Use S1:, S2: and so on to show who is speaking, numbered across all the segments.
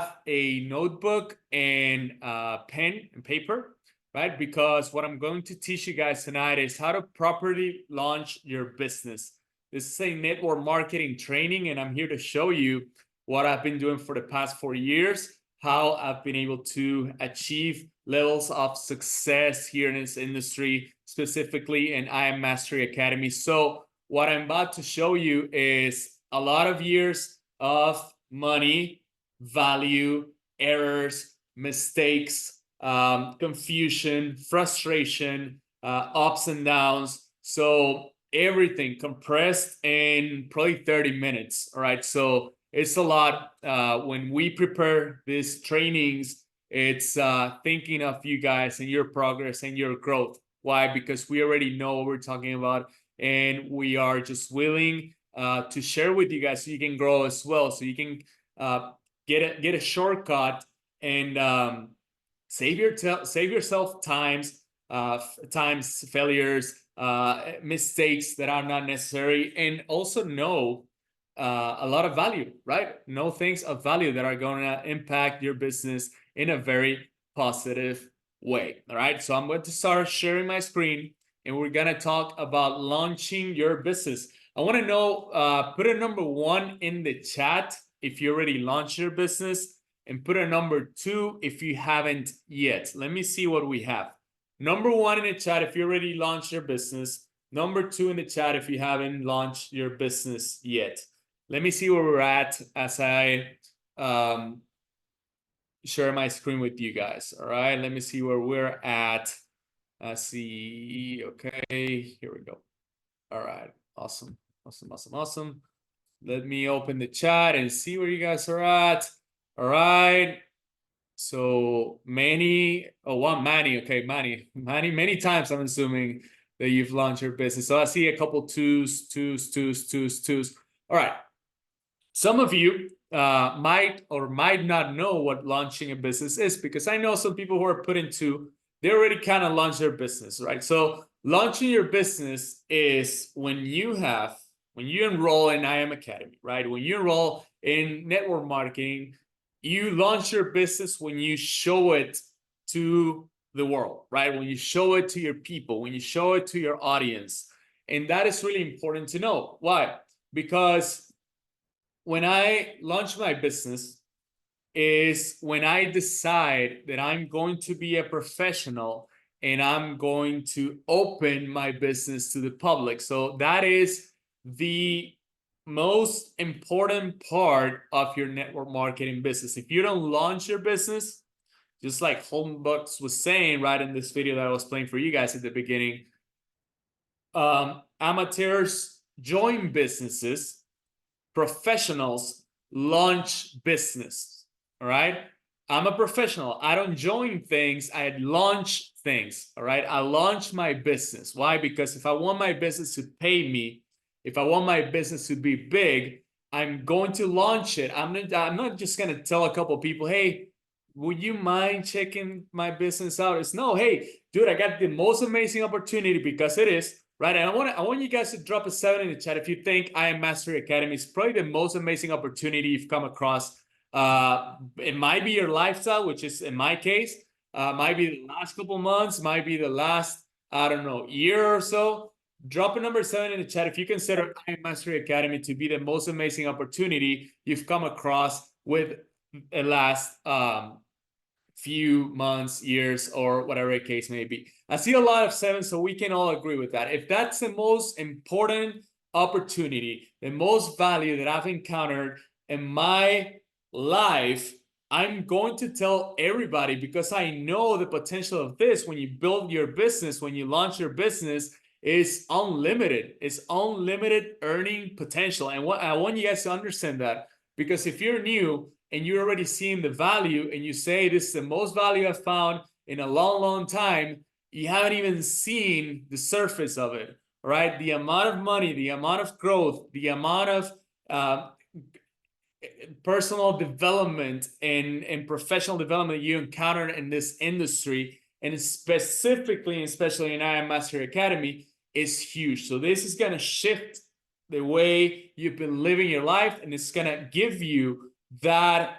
S1: have a notebook and pen and paper, right? Because what I'm going to teach you guys tonight is how to properly launch your business. This is a network marketing training, and I'm here to show you what I've been doing for the past 4 years, how I've been able to achieve levels of success here in this industry, specifically in IM Mastery Academy. So what I'm about to show you is a lot of years of money, value, errors, mistakes, confusion, frustration, ups and downs. So everything compressed in probably 30 minutes. All right. So it's a lot. When we prepare these trainings, it's thinking of you guys and your progress and your growth. Why? Because we already know what we're talking about, and we are just willing to share with you guys so you can grow as well. So you can get a shortcut and save yourself times, failures, mistakes that are not necessary, and also know a lot of value, right? Know things of value that are going to impact your business in a very positive way. All right. So I'm going to start sharing my screen, and we're going to talk about launching your business. I want to know, put a number 1 in the chat if you already launched your business, and put a number 2 if you haven't yet. Let me see what we have. Number 1 in the chat if you already launched your business. Number 2 in the chat if you haven't launched your business yet. Let me see where we're at as I share my screen with you guys. All right, let me see where we're at. Let's see. Okay, here we go. All right, awesome. Let me open the chat and see where you guys are at. All right. So Manny, okay, Manny, many times I'm assuming that you've launched your business. So I see a couple twos. All right. Some of you might or might not know what launching a business is, because I know some people who are put into, they already kind of launched their business, right? So launching your business is when you enroll in IM Academy, right? When you enroll in network marketing, you launch your business when you show it to the world, right? When you show it to your people, when you show it to your audience. And that is really important to know. Why? Because when I launch my business is when I decide that I'm going to be a professional and I'm going to open my business to the public. So that is the most important part of your network marketing business. If you don't launch your business, just like Holmbucks was saying right in this video that I was playing for you guys at the beginning, amateurs join businesses, professionals launch business. All right. I'm a professional. I don't join things. I launch things. All right. I launch my business. Why? Because if I want my business to pay me, if I want my business to be big, I'm going to launch it. I'm not just going to tell a couple of people, hey, would you mind checking my business out? It's no, hey, dude, I got the most amazing opportunity, because it is. Right, and I want you guys to drop a 7 in the chat if you think IM Mastery Academy is probably the most amazing opportunity you've come across. It might be your lifestyle, which is in my case, might be the last couple months, might be the last, I don't know, year or so. Drop a number 7 in the chat if you consider IM Mastery Academy to be the most amazing opportunity you've come across with the last few months, years, or whatever the case may be. I see a lot of 7, so we can all agree with that. If that's the most important opportunity, the most value that I've encountered in my life, I'm going to tell everybody, because I know the potential of this. When you build your business, when you launch your business, is unlimited. It's unlimited earning potential. And what I want you guys to understand that, because if you're new and you're already seeing the value and you say this is the most value I've found in a long time, you haven't even seen the surface of it, right? The amount of money, the amount of growth, the amount of personal development and professional development you encounter in this industry, and specifically, especially in IM Mastery Academy, is huge. So this is going to shift the way you've been living your life, and it's going to give you that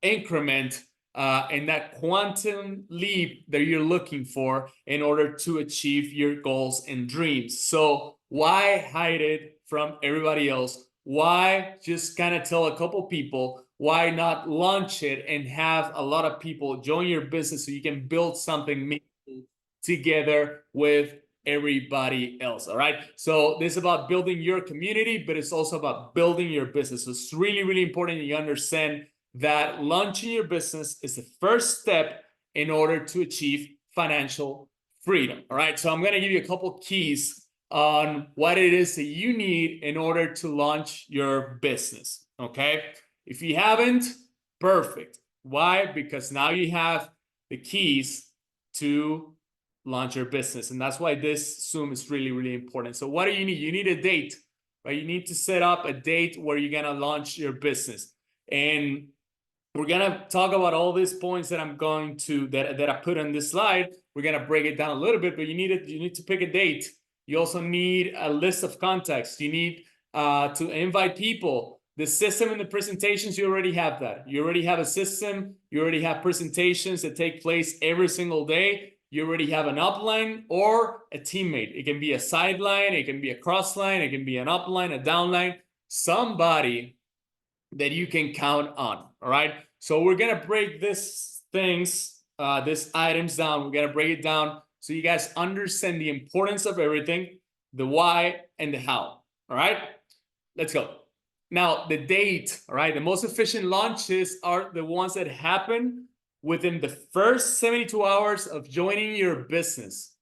S1: increment and that quantum leap that you're looking for in order to achieve your goals and dreams. So why hide it from everybody else? Why just kind of tell a couple people? Why not launch it and have a lot of people join your business so you can build something meaningful together with everybody else? All right. So this is about building your community, but it's also about building your business. So it's really, really important that you understand that launching your business is the first step in order to achieve financial freedom. All right. So I'm going to give you a couple keys on what it is that you need in order to launch your business. Okay. If you haven't, perfect. Why? Because now you have the keys to launch your business. And that's why this Zoom is really, really important. So what do you need? You need a date, right? You need to set up a date where you're going to launch your business. And we're going to talk about all these points that I'm going to, that I put on this slide. We're going to break it down a little bit, but you need to pick a date. You also need a list of contacts. You need to invite people. The system and the presentations, you already have that. You already have a system. You already have presentations that take place every single day. You already have an upline or a teammate. It can be a sideline. It can be a crossline. It can be an upline, a downline. Somebody that you can count on. All right. So we're going to break these items down. We're going to break it down so you guys understand the importance of everything, the why and the how. All right. Let's go. Now, the date, all right, the most efficient launches are the ones that happen within the first 72 hours of joining your business,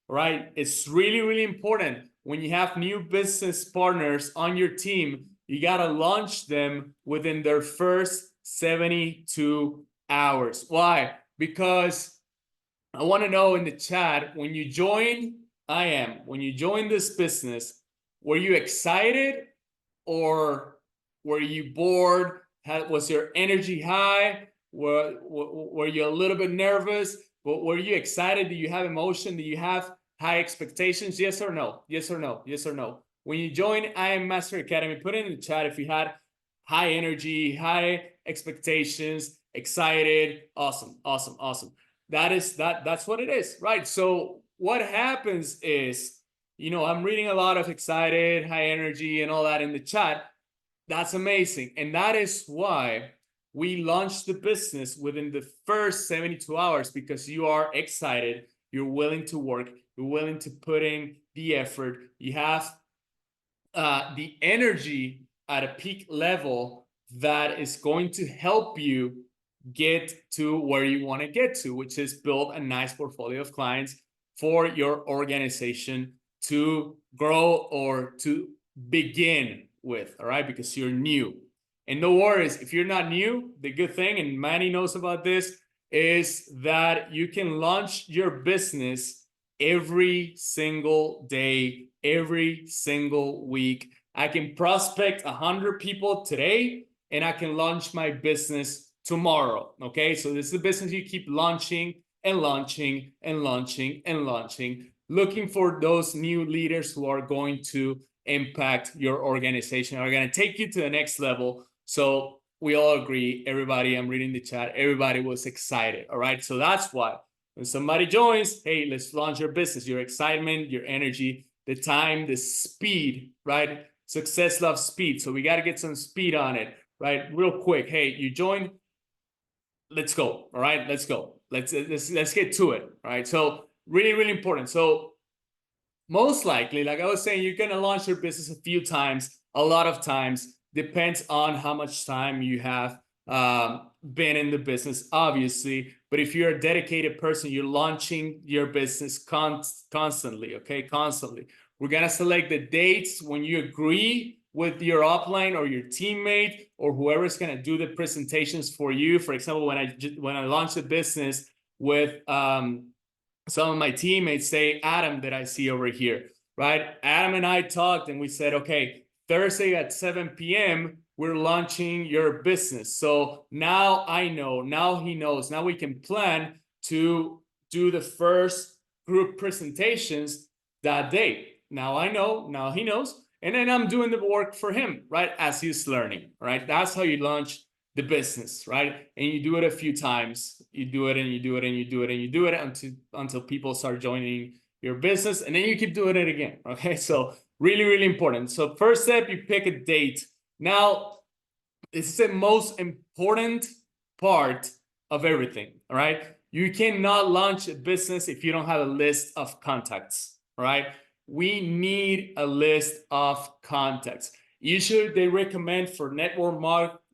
S1: all right? It's really, really important when you have new business partners on your team, you got to launch them within their first 72 hours. Why? Because I want to know in the chat, when you join when you join this business, were you excited or were you bored? Was your energy high? Were you a little bit nervous? Were you excited? Do you have emotion? Do you have high expectations? Yes or no? Yes or no? Yes or no? When you join I Am Master Academy, put it in the chat if you had high energy, high expectations, excited. Awesome, awesome, awesome. That's what it is, right? So what happens is, I'm reading a lot of excited, high energy, and all that in the chat. That's amazing. And that is why we launched the business within the first 72 hours, because you are excited, you're willing to work, you're willing to put in the effort, you have the energy at a peak level that is going to help you get to where you want to get to, which is build a nice portfolio of clients for your organization to grow or to begin with, all right? Because you're new. And no worries, if you're not new, the good thing, and Manny knows about this, is that you can launch your business every single day, every single week. I can prospect 100 people today, and I can launch my business tomorrow, okay? So this is a business you keep launching and launching and launching and launching, looking for those new leaders who are going to impact your organization, are going to take you to the next level. So we all agree, everybody, I'm reading the chat, everybody was excited, all right? So that's why when somebody joins, hey, let's launch your business, your excitement, your energy, the time, the speed, right? Success loves speed. So we got to get some speed on it, right? Real quick. Hey, you joined, let's go, all right? Let's go. Let's get to it, all right? So really, really important. So most likely, like I was saying, you're going to launch your business a few times, a lot of times, depends on how much time you have been in the business, obviously. But if you're a dedicated person, you're launching your business constantly, okay? Constantly. We're going to select the dates when you agree with your upline or your teammate or whoever is going to do the presentations for you. For example, when I launched the business with some of my teammates, say Adam, that I see over here, right? Adam and I talked and we said, okay, Thursday at 7 p.m., we're launching your business. So now I know, now he knows, now we can plan to do the first group presentations that day. Now I know, now he knows, and then I'm doing the work for him, right? As he's learning, right? That's how you launch the business, right? And you do it a few times. You do it and you do it and you do it and you do it until people start joining your business, and then you keep doing it again. Okay, so really, really important. So first step, you pick a date. Now, this is the most important part of everything. All right, you cannot launch a business if you don't have a list of contacts. All right, we need a list of contacts. Usually they recommend for network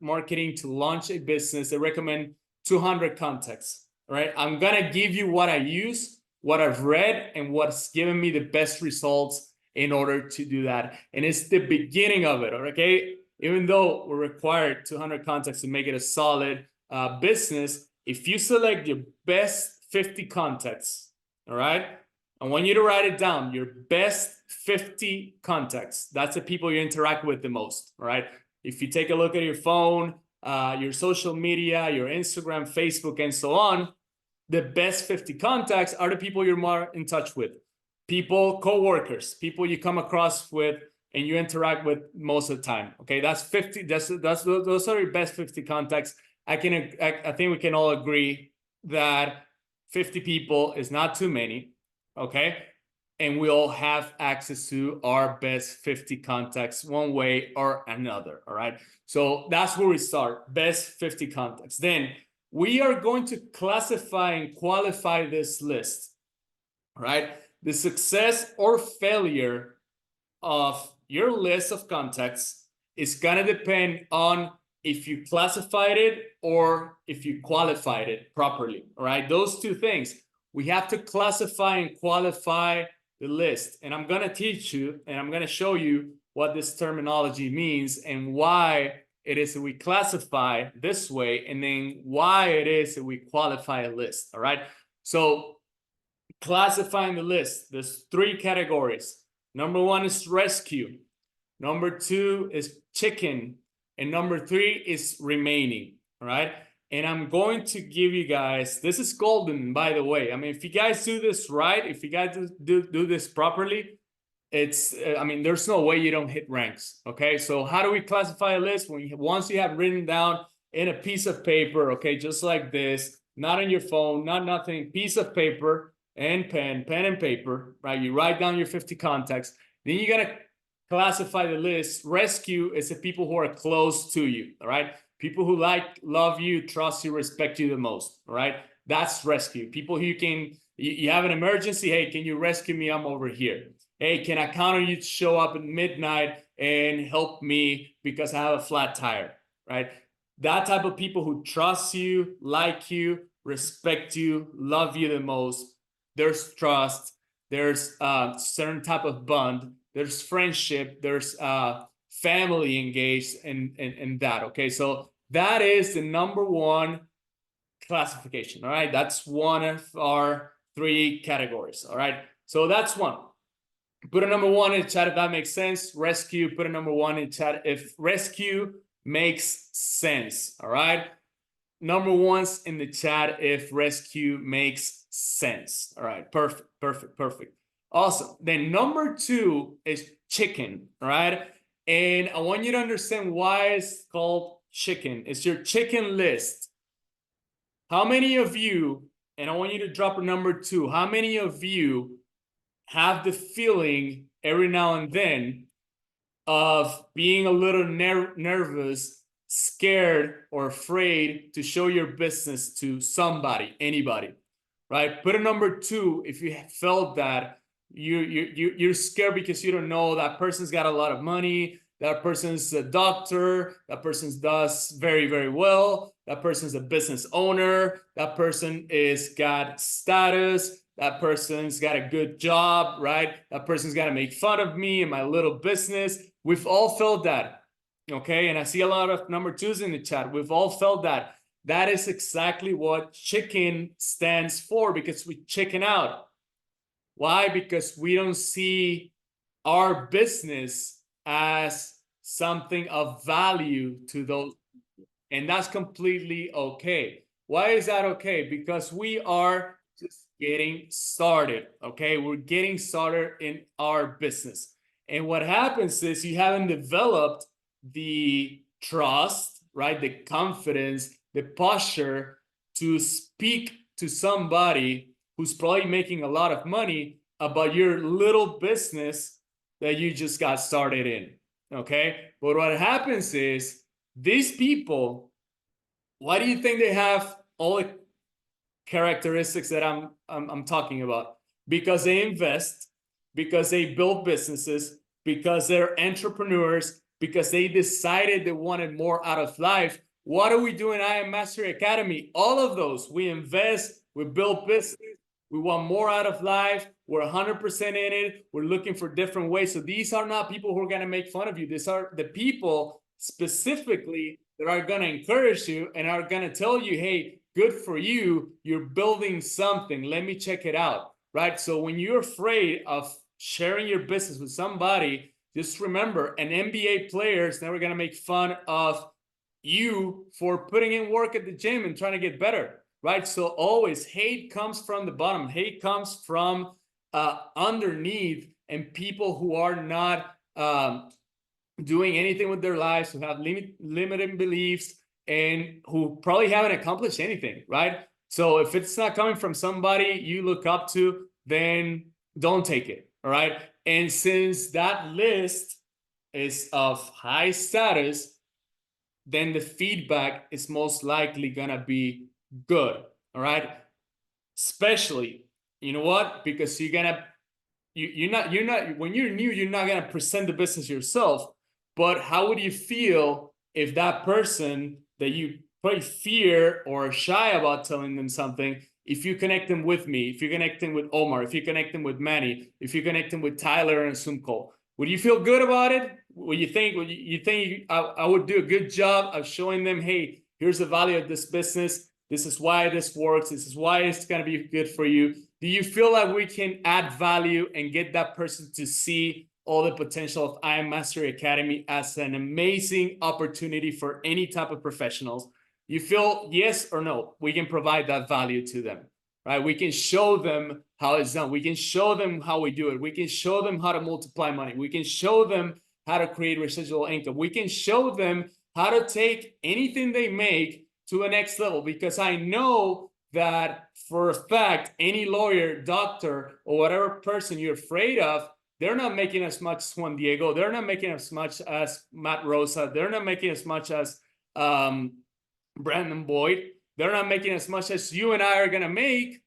S1: marketing to launch a business, they recommend 200 contacts. All right, I'm gonna give you what I use, what I've read, and what's given me the best results in order to do that. And it's the beginning of it. Okay, even though we're required 200 contacts to make it a solid business, if you select your best 50 contacts, all right, I want you to write it down. Your best 50 contacts. That's the people you interact with the most. All right. If you take a look at your phone, your social media, your Instagram, Facebook, and so on, the best 50 contacts are the people you're more in touch with. People, co-workers, people you come across with and you interact with most of the time. Okay, that's 50. Those are your best 50 contacts. I think we can all agree that 50 people is not too many. Okay, and we all have access to our best 50 contacts one way or another. All right, so that's where we start. Best 50 contacts. Then we are going to classify and qualify this list. All right, the success or failure of your list of contacts is gonna depend on if you classified it or if you qualified it properly. All right, those two things. We have to classify and qualify the list. And I'm gonna teach you and I'm gonna show you what this terminology means and why it is that we classify this way, and then why it is that we qualify a list. All right, so classifying the list, there's 3 categories. Number 1 is rescue, number 2 is chicken, and number 3 is remaining. All right, and I'm going to give you guys, this is golden, by the way. I mean, if you guys do this right, if you guys do this properly, it's I mean, there's no way you don't hit ranks. Okay, so how do we classify a list? Once you have written down in a piece of paper, okay, just like this, not on your phone, not nothing, piece of paper and pen and paper, right? You write down your 50 contacts. Then you gotta classify the list. Rescue is the people who are close to you. All right, people who like, love you, trust you, respect you the most. All right, that's rescue. People who you have an emergency. Hey, can you rescue me? I'm over here. Hey, can I count on you to show up at midnight and help me because I have a flat tire, right? That type of people who trust you, like you, respect you, love you the most. There's trust, there's certain type of bond, there's friendship, there's family engaged in that. Okay, so that is the number 1 classification. All right, that's one of our 3 categories. All right, so that's one. Put a number 1 in chat if that makes sense. Rescue, put a number 1 in chat if rescue makes sense. All right, number 1's in the chat if rescue makes sense. All right, perfect. Awesome. Then number 2 is chicken. All right, and I want you to understand why it's called chicken. It's your chicken list. How many of you, and I want you to drop a number 2, how many of you have the feeling every now and then of being a little nervous, scared, or afraid to show your business to somebody, anybody, right? Put a number 2 if you felt that you're scared because you don't know that person's got a lot of money, that person's a doctor, that person does very, very well, that person's a business owner, that person is got status, that person's got a good job, right? That person's got to make fun of me and my little business. We've all felt that, okay? And I see a lot of number 2s in the chat. We've all felt that. That is exactly what chicken stands for, because we chicken out. Why? Because we don't see our business as something of value to those, and that's completely okay. Why is that okay? Because we are just getting started. Okay, we're getting started in our business, and what happens is you haven't developed the trust, right? The confidence, the posture to speak to somebody who's probably making a lot of money about your little business that you just got started in. Okay. But what happens is these people, why do you think they have all the characteristics that I'm talking about? Because they invest, because they build businesses, because they're entrepreneurs, because they decided they wanted more out of life. What do we do in I Am Mastery Academy? All of those. We invest, we build business, we want more out of life. We're 100% in it. We're looking for different ways. So these are not people who are going to make fun of you. These are the people specifically that are going to encourage you and are going to tell you, hey, good for you. You're building something. Let me check it out. Right? So when you're afraid of sharing your business with somebody, just remember, an NBA player is never going to make fun of you for putting in work at the gym and trying to get better. Right? So always hate comes from the bottom. Hate comes from underneath, and people who are not doing anything with their lives, who have limiting beliefs, and who probably haven't accomplished anything, right? So if it's not coming from somebody you look up to, then don't take it, all right? And since that list is of high status, then the feedback is most likely gonna be good, all right? Especially, you know what? Because you're not when you're new, you're not gonna present the business yourself. But how would you feel if that person that you probably fear or shy about telling them something, if you connect them with me, if you connect them with Omar, if you connect them with Manny, if you connect them with Tyler and Zoom call, would you feel good about it? Would you think I would do a good job of showing them, hey, here's the value of this business. This is why this works. This is why it's going to be good for you. Do you feel like we can add value and get that person to see all the potential of I Am Mastery Academy as an amazing opportunity for any type of professionals? You feel yes or no? We can provide that value to them, right? We can show them how it's done. We can show them how we do it. We can show them how to multiply money. We can show them how to create residual income. We can show them how to take anything they make to a next level, because I know that for a fact, any lawyer, doctor, or whatever person you're afraid of, they're not making as much as Juan Diego. They're not making as much as Matt Rosa. They're not making as much as Brandon Boyd. They're not making as much as you and I are going to make.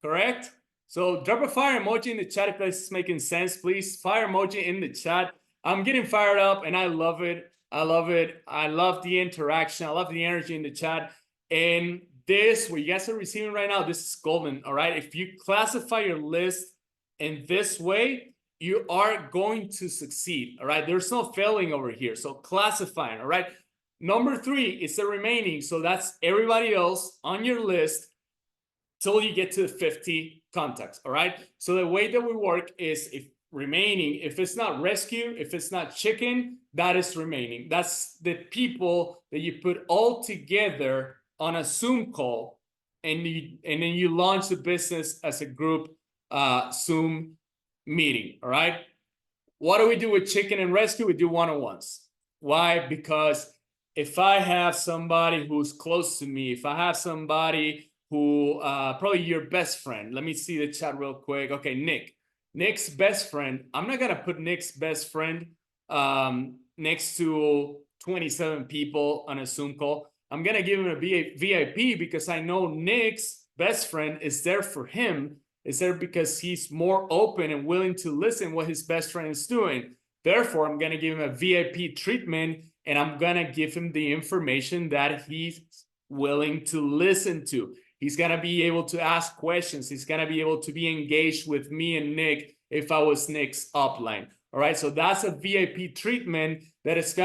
S1: Correct? So drop a fire emoji in the chat if this is making sense, please. Fire emoji in the chat. I'm getting fired up and I love it. I love it. I love the interaction. I love the energy in the chat. And this, what you guys are receiving right now, this is golden, all right? If you classify your list in this way, you are going to succeed, all right? There's no failing over here. So classifying, all right? Number 3 is the remaining. So that's everybody else on your list till you get to 50 contacts, all right? So the way that we work is if it's not rescue, if it's not chicken, that is remaining. That's the people that you put all together on a Zoom call, and then you launch the business as a group Zoom meeting, all right? What do we do with chicken and rescue? We do one-on-ones. Why? Because if I have somebody who's close to me, if I have somebody who probably your best friend, let me see the chat real quick. Okay, Nick's best friend. I'm not gonna put Nick's best friend next to 27 people on a Zoom call. I'm gonna give him a VIP because I know Nick's best friend is there for him. Is there because he's more open and willing to listen what his best friend is doing. Therefore, I'm gonna give him a VIP treatment, and I'm gonna give him the information that he's willing to listen to. He's gonna be able to ask questions. He's gonna be able to be engaged with me and Nick if I was Nick's upline. All right, so that's a VIP treatment that it's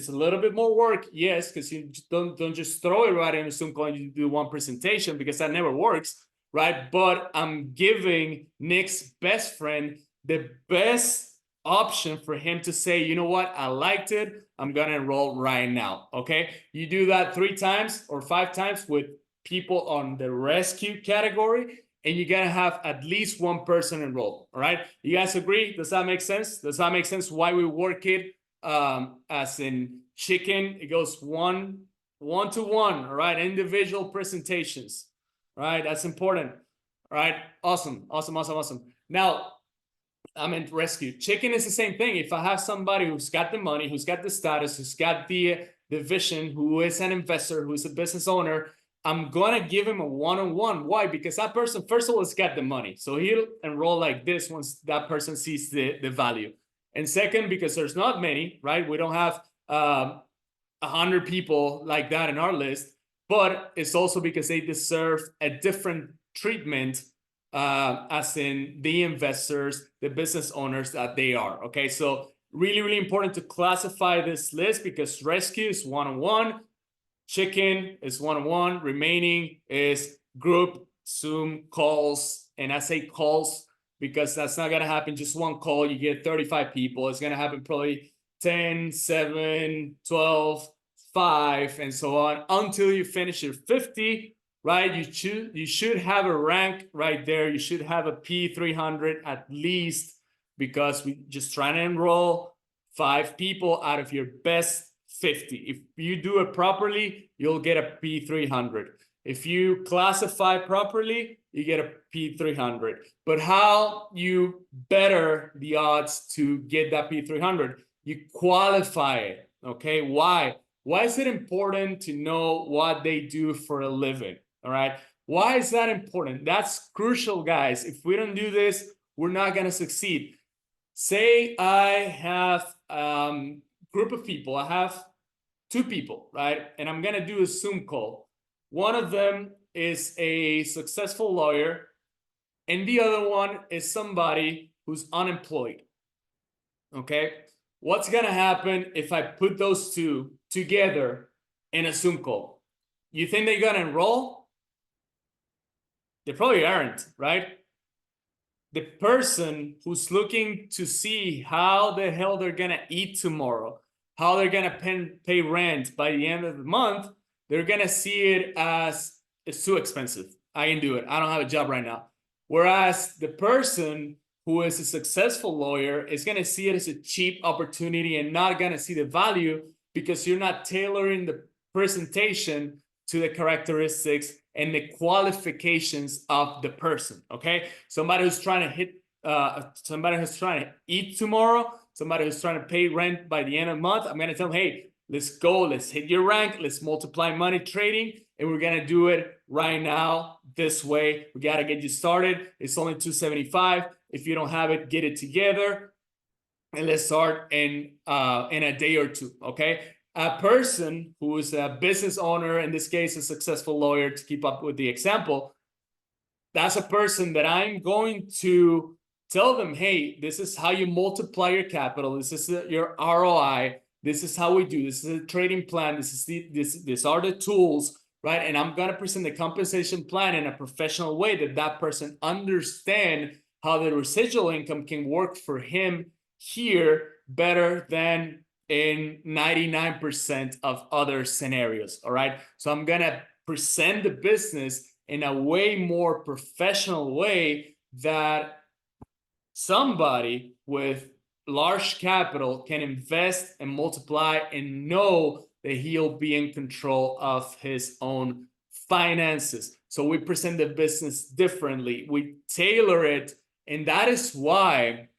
S1: a little bit more work, yes, because you don't just throw it right in a Zoom call and you do one presentation, because that never works, right? But I'm giving Nick's best friend the best option for him to say, you know what, I liked it, I'm gonna enroll right now. Okay, you do that 3 times or 5 times with people on the rescue category, and you're gonna have at least 1 person enrolled. All right, you guys agree? Does that make sense? Does that make sense why we work it as in Chicken, it goes one to one, all right? Individual presentations, all right? That's important, all right? Awesome. Now, I'm in rescue. Chicken is the same thing. If I have somebody who's got the money, who's got the status, who's got the vision, who is an investor, who's a business owner, I'm gonna give him a one-on-one. Why? Because that person, first of all, has got the money, so he'll enroll like this once that person sees the value. And second, because there's not many, right? We don't have 100 people like that in our list, but it's also because they deserve a different treatment, as in the investors, the business owners that they are. Okay, so really important to classify this list, because rescue is one-on-one, chicken is one-on-one, remaining is group Zoom calls. And I say calls because that's not gonna happen just one call. You get 35 people. It's gonna happen probably 10, 7, 12, 5, and so on until you finish your 50, right? You should have a rank right there. You should have a P300 at least, because we just trying to enroll 5 people out of your best 50. If you do it properly, you'll get a P300. If you classify properly, you get a P300. But how you better the odds to get that P300? You qualify it, okay? Why? Why is it important to know what they do for a living, all right? Why is that important? That's crucial, guys. If we don't do this, we're not gonna succeed. Say I have group of people, I have 2 people, right? And I'm gonna do a Zoom call. One of them is a successful lawyer, and the other one is somebody who's unemployed. Okay, what's gonna happen if I put those 2 together in a Zoom call? You think they're gonna enroll? They probably aren't, right? The person who's looking to see how the hell they're gonna eat tomorrow, how they're gonna pay rent by the end of the month, they're gonna see it as it's too expensive. I can do it. I don't have a job right now. Whereas the person who is a successful lawyer is gonna see it as a cheap opportunity and not gonna see the value, because you're not tailoring the presentation to the characteristics and the qualifications of the person. Okay, somebody who's trying to hit somebody who's trying to eat tomorrow, somebody who's trying to pay rent by the end of the month, I'm gonna tell them, hey, let's go, let's hit your rank, let's multiply money trading, and we're gonna do it right now this way. We gotta get you started. It's only $275. If you don't have it, get it together, and let's start in a day or 2. Okay, a person who is a business owner, in this case a successful lawyer, to keep up with the example, that's a person that I'm going to tell them, hey, this is how you multiply your capital, this is your ROI, this is how we do, this is a trading plan, these are the tools, right? And I'm gonna present the compensation plan in a professional way that person understand how the residual income can work for him here better than in 99% of other scenarios. All right, so I'm gonna present the business in a way more professional way that somebody with large capital can invest and multiply and know that he'll be in control of his own finances. So we present the business differently, we tailor it, and that's why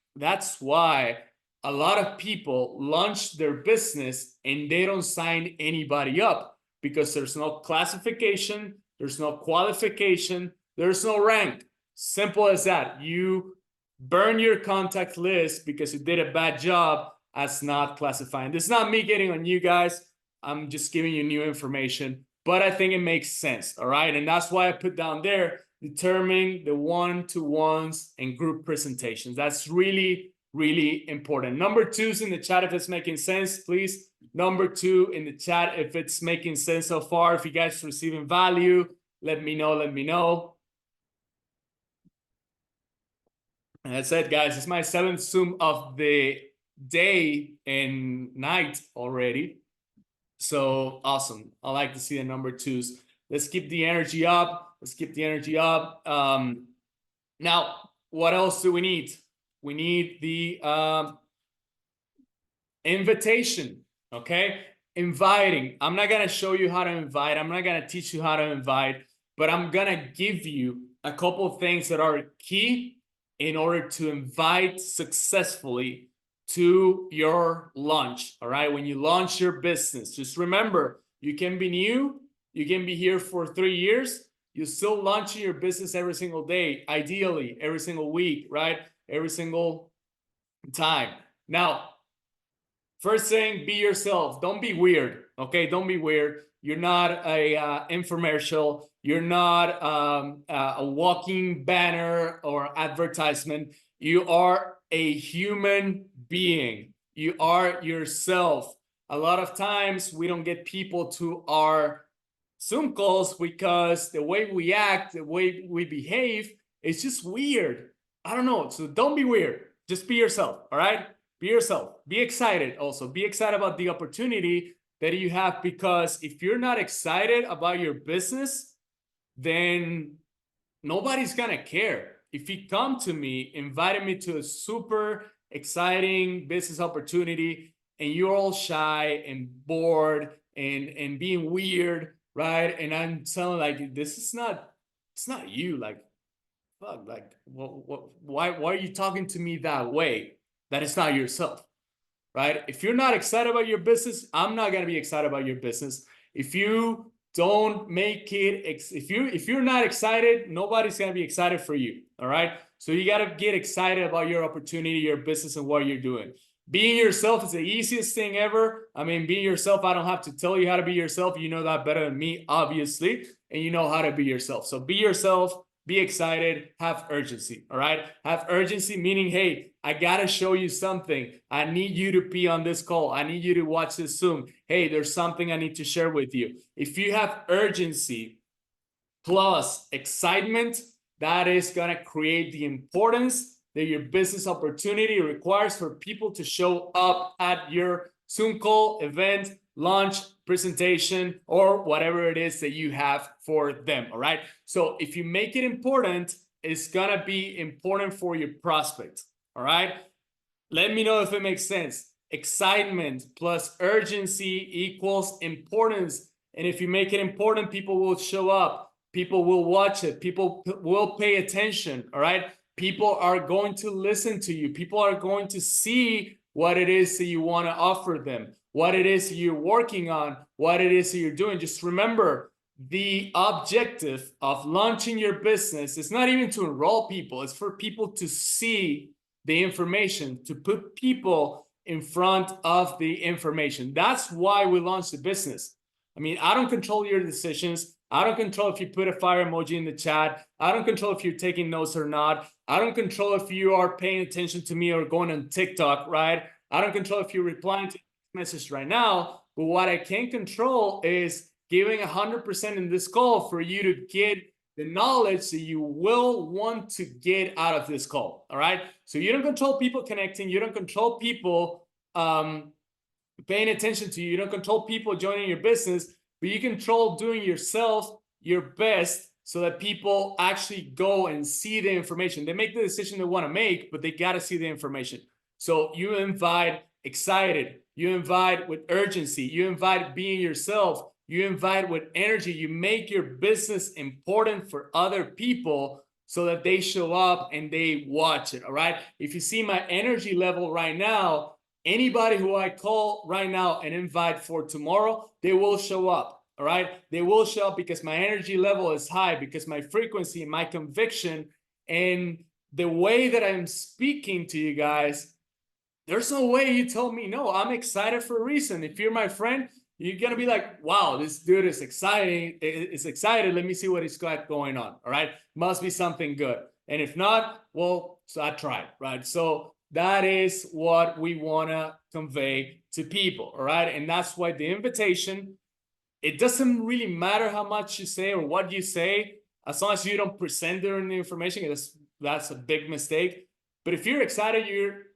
S1: a lot of people launch their business and they don't sign anybody up, because there's no classification, there's no qualification, there's no rank. Simple as that. You burn your contact list because you did a bad job as not classifying. This is not me getting on you guys. I'm just giving you new information, but I think it makes sense. All right, and that's why I put down there determining the one-to-ones and group presentations. That's really important. Number 2's in the chat if it's making sense, please. Number 2 in the chat if it's making sense so far. If you guys are receiving value, let me know. And that's it, guys. It's my 7th Zoom of the day and night already. So awesome. I like to see the number 2's. Let's keep the energy up. Now, what else do we need? We need the invitation. Okay, Inviting. I'm not going to show you how to invite. I'm not going to teach you how to invite, but I'm going to give you a couple of things that are key in order to invite successfully to your launch. All right. When you launch your business, just remember, you can be new. You can be here for 3 years. You're still launching your business every single day, ideally every single week, right? Every single time. Now, first thing, be yourself. Don't be weird. Okay, don't be weird. You're not a infomercial. You're not a walking banner or advertisement. You are a human being. You are yourself. A lot of times we don't get people to our Zoom calls because the way we act, the way we behave, it's just weird. I don't know. So don't be weird. Just be yourself. All right. Be yourself. Be excited also. Be excited about the opportunity that you have, because if you're not excited about your business, then nobody's going to care. If you come to me, invited me to a super exciting business opportunity, and you're all shy and bored and being weird, right? And I'm telling like, this is not, it's not you. Like, fuck, like, why are you talking to me that way? That it's not yourself, right? If you're not excited about your business, I'm not gonna be excited about your business. If you don't make it, if you're not excited, nobody's gonna be excited for you. All right. So you gotta get excited about your opportunity, your business, and what you're doing. Being yourself is the easiest thing ever. I mean, being yourself, I don't have to tell you how to be yourself. You know that better than me, obviously, and you know how to be yourself. So be yourself. Be excited, have urgency. All right. Have urgency, meaning, hey, I got to show you something. I need you to be on this call. I need you to watch this Zoom. Hey, there's something I need to share with you. If you have urgency plus excitement, that is going to create the importance that your business opportunity requires for people to show up at your Zoom call, event, launch, presentation, or whatever it is that you have for them. All right. So if you make it important, it's going to be important for your prospect. All right. Let me know if it makes sense. Excitement plus urgency equals importance. And if you make it important, people will show up. People will watch it. People will pay attention. All right. People are going to listen to you. People are going to see what it is that you want to offer them, what it is you're working on, what it is that you're doing. Just remember, the objective of launching your business is not even to enroll people. It's for people to see the information, to put people in front of the information. That's why we launched the business. I mean, I don't control your decisions. I don't control if you put a fire emoji in the chat. I don't control if you're taking notes or not. I don't control if you are paying attention to me or going on TikTok, right? I don't control if you're replying to the message right now. But what I can control is giving 100% in this call for you to get the knowledge that you will want to get out of this call. All right. So you don't control people connecting. You don't control people paying attention to you. You don't control people joining your business, but you control doing yourself your best so that people actually go and see the information. They make the decision they want to make, but they got to see the information. So you invite excited, you invite with urgency, you invite being yourself, you invite with energy, you make your business important for other people so that they show up and they watch it. All right. If you see my energy level right now, anybody who I call right now and invite for tomorrow, they will show up. All right. They will show up because my energy level is high, because my frequency, my conviction, and the way that I'm speaking to you guys, there's no way you tell me no. I'm excited for a reason. If you're my friend, you're going to be like, wow, this dude is exciting. It's excited. Let me see what he's got going on. All right. Must be something good. And if not, well, so I tried. Right. So that is what we want to convey to people. All right. And that's why the invitation, it doesn't really matter how much you say or what you say, as long as you don't present during the information. That's a big mistake. But if you're excited, you're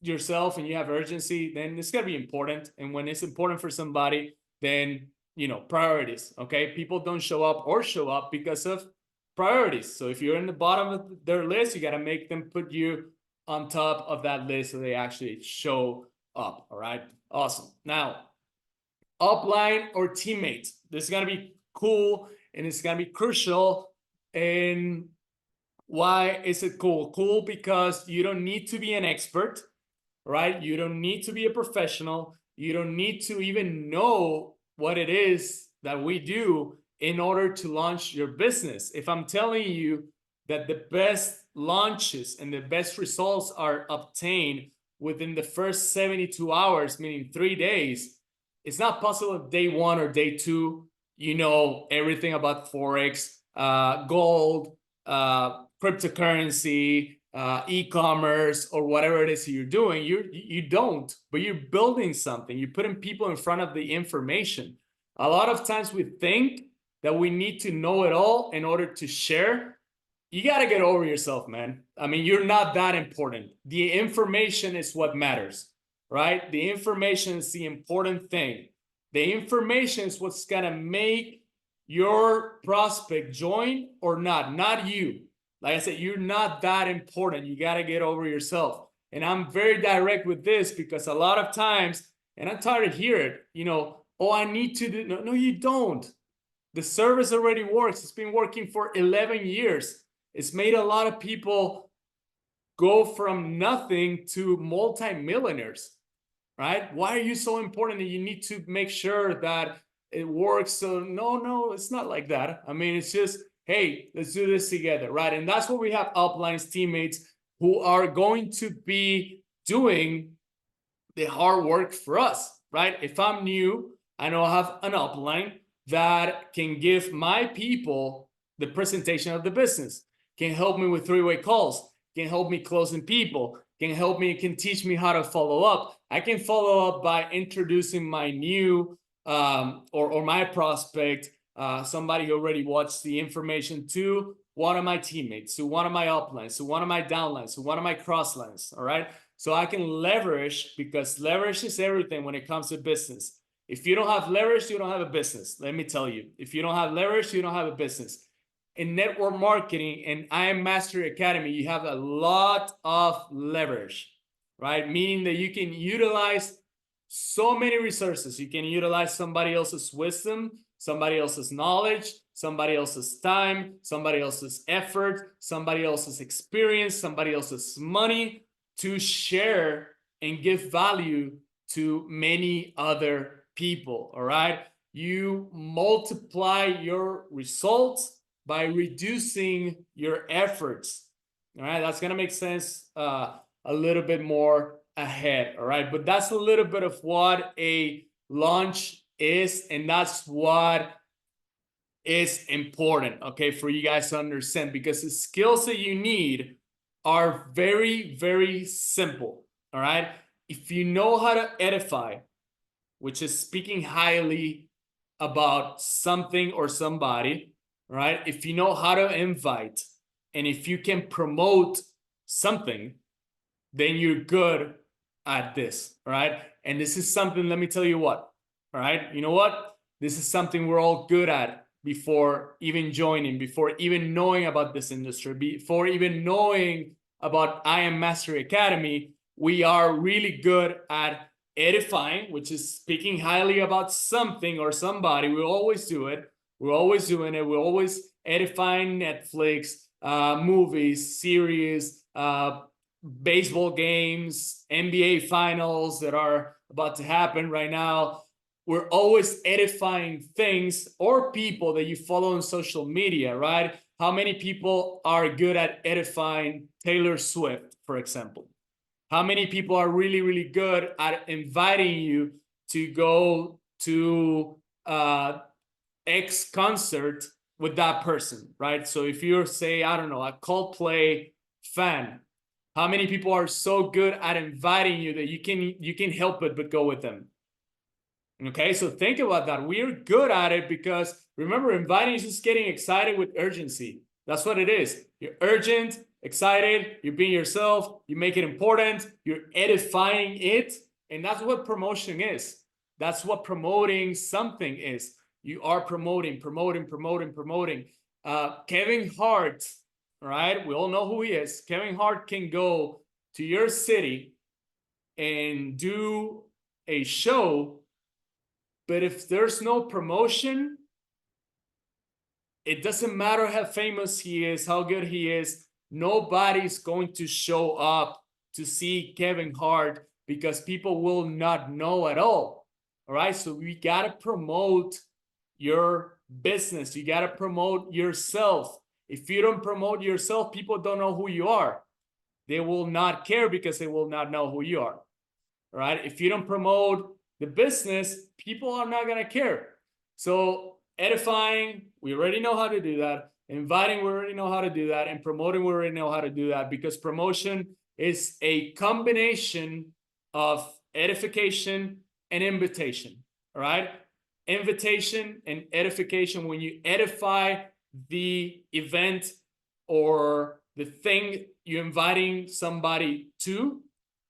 S1: yourself and you have urgency, then it's gonna be important. And when it's important for somebody, then priorities. Okay, people don't show up or show up because of priorities. So if you're in the bottom of their list, you got to make them put you on top of that list so they actually show up. All right, awesome. Now upline or teammates. This is going to be cool and it's going to be crucial. And why is it cool? Cool because you don't need to be an expert, right? You don't need to be a professional. You don't need to even know what it is that we do in order to launch your business. If I'm telling you that the best launches and the best results are obtained within the first 72 hours, meaning 3 days, it's not possible day one or day two, you know everything about Forex, gold, cryptocurrency, e-commerce, or whatever it is you're doing. You don't, but you're building something. You're putting people in front of the information. A lot of times we think that we need to know it all in order to share. You got to get over yourself, man. I mean, you're not that important. The information is what matters, right? The information is the important thing. The information is what's going to make your prospect join or not you. Like I said, you're not that important. You got to get over yourself. And I'm very direct with this because a lot of times, and I'm tired of hearing it, you know, oh, I need to do, no, you don't. The service already works. It's been working for 11 years. It's made a lot of people go from nothing to multi-millionaires, right? Why are you so important that you need to make sure that it works? So no, it's not like that. I mean, it's just, hey, let's do this together, right? And that's what we have uplines, teammates who are going to be doing the hard work for us, right? If I'm new, I know I have an upline that can give my people the presentation of the business, can help me with three-way calls, can help me closing people, can teach me how to follow up. I can follow up by introducing my new or my prospect, somebody who already watched the information, to one of my teammates, to one of my uplines, to one of my downlines, to one of my crosslines. All right. So I can leverage, because leverage is everything when it comes to business. If you don't have leverage, you don't have a business. Let me tell you, if you don't have leverage, you don't have a business. In network marketing and I Am Mastery Academy, you have a lot of leverage, right? Meaning that you can utilize so many resources. You can utilize somebody else's wisdom, somebody else's knowledge, somebody else's time, somebody else's effort, somebody else's experience, somebody else's money to share and give value to many other people. All right. You multiply your results by reducing your efforts. All right. That's going to make sense a little bit more ahead. All right. But that's a little bit of what a launch is. And that's what is important, okay, for you guys to understand, because the skills that you need are very, very simple. All right. If you know how to edify, which is speaking highly about something or somebody, right? If you know how to invite, and if you can promote something, then you're good at this, right? And this is something, let me tell you what, all right? You know what? This is something we're all good at before even joining, before even knowing about this industry, before even knowing about I Am Mastery Academy. We are really good at edifying, which is speaking highly about something or somebody. We always do it. We're always doing it. We're always edifying Netflix, movies, series, baseball games, NBA finals that are about to happen right now. We're always edifying things or people that you follow on social media, right? How many people are good at edifying Taylor Swift, for example? How many people are really, really good at inviting you to go to X concert with that person, right? So if you're, say, I don't know, a Coldplay fan, how many people are so good at inviting you that you can help it but go with them? Okay, so think about that. We're good at it because, remember, inviting is just getting excited with urgency. That's what it is. You're urgent, excited, you're being yourself, you make it important, you're edifying it. And that's what promotion is. That's what promoting something is. You are promoting. Kevin Hart, right? We all know who he is. Kevin Hart can go to your city and do a show But if there's no promotion, it doesn't matter how famous he is, how good he is. Nobody's going to show up to see Kevin Hart because people will not know at all. All right. So we got to promote your business. You got to promote yourself. If you don't promote yourself, people don't know who you are. They will not care because they will not know who you are. All right. If you don't promote the business, people are not going to care. So edifying, we already know how to do that. Inviting, we already know how to do that. And promoting, we already know how to do that, because promotion is a combination of edification and invitation. All right. Invitation and edification. When you edify the event or the thing you're inviting somebody to,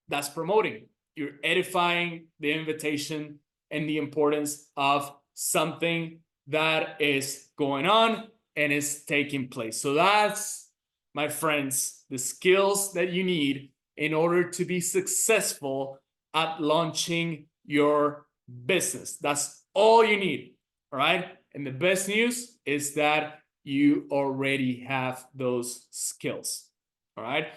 S1: that's promoting. You're edifying the invitation and the importance of something that is going on and is taking place. So that's, my friends, the skills that you need in order to be successful at launching your business. That's all you need. All right. And the best news is that you already have those skills. All right.